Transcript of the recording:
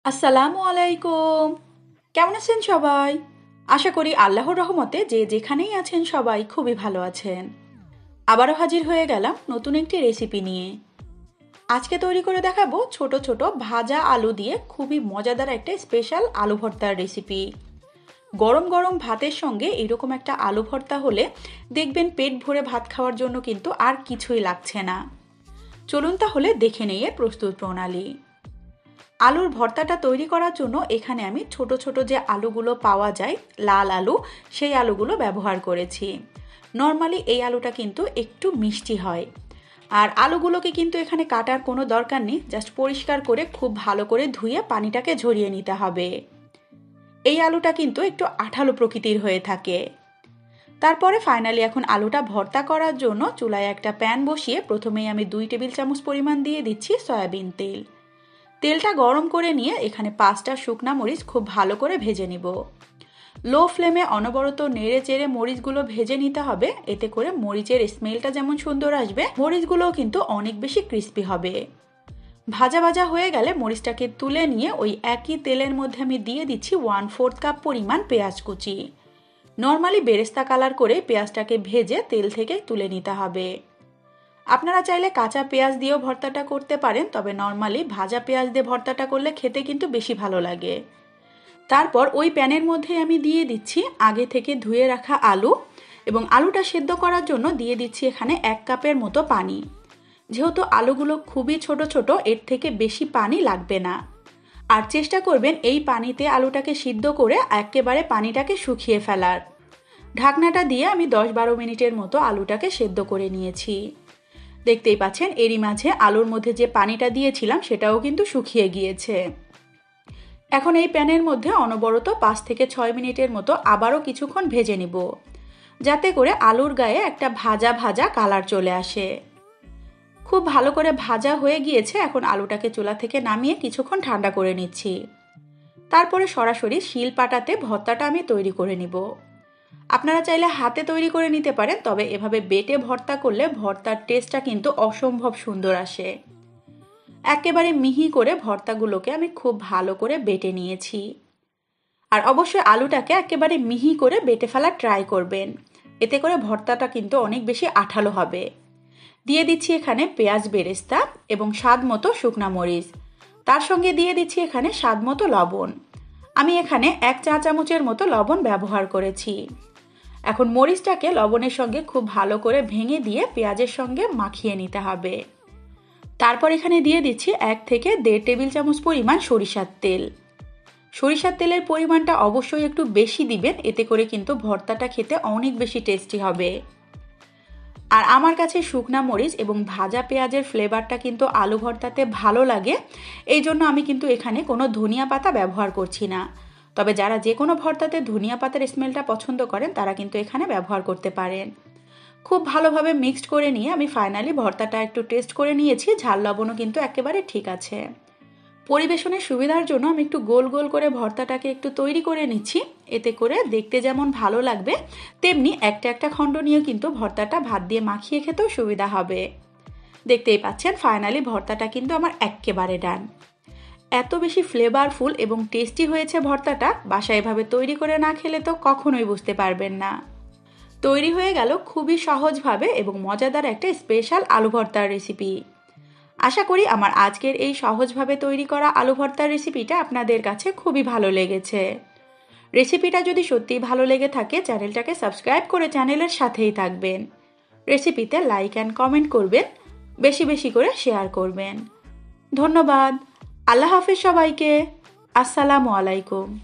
আসসালামু আলাইকুম। কেমন আছেন সবাই? আশা করি আল্লাহর রহমতে যে যেখানেই আছেন সবাই খুবই ভালো আছেন। আবারও হাজির হয়ে গেলাম নতুন একটি রেসিপি নিয়ে। আজকে তৈরি করে দেখাবো ছোট ছোট ভাজা আলু দিয়ে খুবই মজাদার একটা স্পেশাল আলু ভর্তার রেসিপি। গরম গরম ভাতের সঙ্গে এরকম একটা আলু ভর্তা হলে দেখবেন পেট ভরে ভাত খাওয়ার জন্য কিন্তু আর কিছুই লাগছে না। চলুন তাহলে দেখে নেই এর প্রস্তুত প্রণালী। আলুর ভর্তাটা তৈরি করার জন্য এখানে আমি ছোট ছোট যে আলুগুলো পাওয়া যায় লাল আলু, সেই আলুগুলো ব্যবহার করেছি। নর্মালি এই আলুটা কিন্তু একটু মিষ্টি হয়। আর আলুগুলোকে কিন্তু এখানে কাটার কোনো দরকার নেই, জাস্ট পরিষ্কার করে খুব ভালো করে ধুয়ে পানিটাকে ঝরিয়ে নিতে হবে। এই আলুটা কিন্তু একটু আঠালো প্রকৃতির হয়ে থাকে। তারপরে ফাইনালি এখন আলুটা ভর্তা করার জন্য চুলায় একটা প্যান বসিয়ে প্রথমেই আমি 2 টেবিল চামচ পরিমাণ দিয়ে দিচ্ছি সয়াবিন তেল। তেলটা গরম করে নিয়ে এখানে 5টা শুকনা মরিচ খুব ভালো করে ভেজে নিব। লো ফ্লেমে অনবরত নেড়ে চেড়ে মরিচগুলো ভেজে নিতে হবে, এতে করে মরিচের স্মেলটা যেমন সুন্দর আসবে, মরিচগুলোও কিন্তু অনেক বেশি ক্রিস্পি হবে। ভাজা ভাজা হয়ে গেলে মরিচটাকে তুলে নিয়ে ওই একই তেলের মধ্যে আমি দিয়ে দিচ্ছি 1/4 কাপ পরিমাণ পেঁয়াজ কুচি। নর্মালি বেরেস্তা কালার করে পেঁয়াজটাকে ভেজে তেল থেকে তুলে নিতে হবে। আপনারা চাইলে কাঁচা পেঁয়াজ দিয়েও ভর্তাটা করতে পারেন, তবে নর্মালি ভাজা পেঁয়াজ দিয়ে ভর্তাটা করলে খেতে কিন্তু বেশি ভালো লাগে। তারপর ওই প্যানের মধ্যে আমি দিয়ে দিচ্ছি আগে থেকে ধুয়ে রাখা আলু, এবং আলুটা সেদ্ধ করার জন্য দিয়ে দিচ্ছি এখানে 1 কাপের মতো পানি। যেহেতু আলুগুলো খুবই ছোট ছোট, এর থেকে বেশি পানি লাগবে না। আর চেষ্টা করবেন এই পানিতে আলুটাকে সিদ্ধ করে একেবারে পানিটাকে শুকিয়ে ফেলার। ঢাকনাটা দিয়ে আমি 10-12 মিনিটের মতো আলুটাকে সেদ্ধ করে নিয়েছি। দেখতেই পাচ্ছেন এরই মাঝে আলুর মধ্যে যে পানিটা দিয়েছিলাম সেটাও কিন্তু শুকিয়ে গিয়েছে। এখন এই প্যানের মধ্যে অনবরত 5 থেকে 6 মিনিটের মতো আবারও কিছুক্ষণ ভেজে নিব, যাতে করে আলুর গায়ে একটা ভাজা ভাজা কালার চলে আসে। খুব ভালো করে ভাজা হয়ে গিয়েছে। এখন আলুটাকে চুলা থেকে নামিয়ে কিছুক্ষণ ঠান্ডা করে নিচ্ছি। তারপরে সরাসরি শিল পাটাতে ভর্তাটা আমি তৈরি করে নিব। আপনারা চাইলে হাতে তৈরি করে নিতে পারেন, তবে এভাবে বেটে ভর্তা করলে ভর্তার টেস্টটা কিন্তু অসম্ভব সুন্দর আসে। একেবারে মিহি করে ভর্তাগুলোকে আমি খুব ভালো করে বেটে নিয়েছি। আর অবশ্যই আলুটাকে একেবারে মিহি করে বেটে ফেলার ট্রাই করবেন, এতে করে ভর্তাটা কিন্তু অনেক বেশি আঠালো হবে। দিয়ে দিচ্ছি এখানে পেঁয়াজ বেরেস্তা এবং স্বাদ মতো শুকনা মরিচ। তার সঙ্গে দিয়ে দিচ্ছি এখানে স্বাদ মতো লবণ। আমি এখানে 1 চা চামচের মতো লবণ ব্যবহার করেছি। এখন মরিচটাকে লবণের সঙ্গে খুব ভালো করে ভেঙে দিয়ে পেঁয়াজের সঙ্গে মাখিয়ে নিতে হবে। তারপর এখানে দিয়ে দিচ্ছি 1 থেকে 1.5 টেবিল চামচ পরিমাণ সরিষার তেল। সরিষার তেলের পরিমাণটা অবশ্যই একটু বেশি দিবেন, এতে করে কিন্তু ভর্তাটা খেতে অনেক বেশি টেস্টি হবে। আর আমার কাছে শুকনা মরিচ এবং ভাজা পেঁয়াজের ফ্লেভারটা কিন্তু আলু ভর্তাতে ভালো লাগে, এই জন্য আমি কিন্তু এখানে কোনো ধনিয়া পাতা ব্যবহার করছি না। তবে যারা যে কোনো ভর্তাতে ধনিয়া পাতার স্মেলটা পছন্দ করেন তারা কিন্তু এখানে ব্যবহার করতে পারেন। খুব ভালোভাবে মিক্সড করে নিয়ে আমি ফাইনালি ভর্তাটা একটু টেস্ট করে নিয়েছি, ঝাল লবণও কিন্তু একেবারে ঠিক আছে। পরিবেশনের সুবিধার জন্য আমি একটু গোল গোল করে ভর্তাটাকে একটু তৈরি করে নিচ্ছি, এতে করে দেখতে যেমন ভালো লাগবে, তেমনি একটা একটা খণ্ড নিয়ে কিন্তু ভর্তাটা ভাত দিয়ে মাখিয়ে খেতেও সুবিধা হবে। দেখতেই পাচ্ছেন ফাইনালি ভর্তাটা কিন্তু আমার একেবারে ডান। এত বেশি ফ্লেভারফুল এবং টেস্টি হয়েছে ভর্তাটা, বাসায় এভাবে তৈরি করে না খেলে তো কখনোই বুঝতে পারবেন না। তৈরি হয়ে গেল খুবই সহজভাবে এবং মজাদার একটা স্পেশাল আলু ভর্তার রেসিপি। আশা করি আমার আজকের এই সহজভাবে তৈরি করা আলু ভর্তার রেসিপিটা আপনাদের কাছে খুবই ভালো লেগেছে। রেসিপিটা যদি সত্যিই ভালো লেগে থাকে চ্যানেলটাকে সাবস্ক্রাইব করে চ্যানেলের সাথেই থাকবেন। রেসিপিতে লাইক অ্যান্ড কমেন্ট করবেন, বেশি বেশি করে শেয়ার করবেন। ধন্যবাদ। আল্লাহ হাফেজ সবাইকে। আসসালামু আলাইকুম।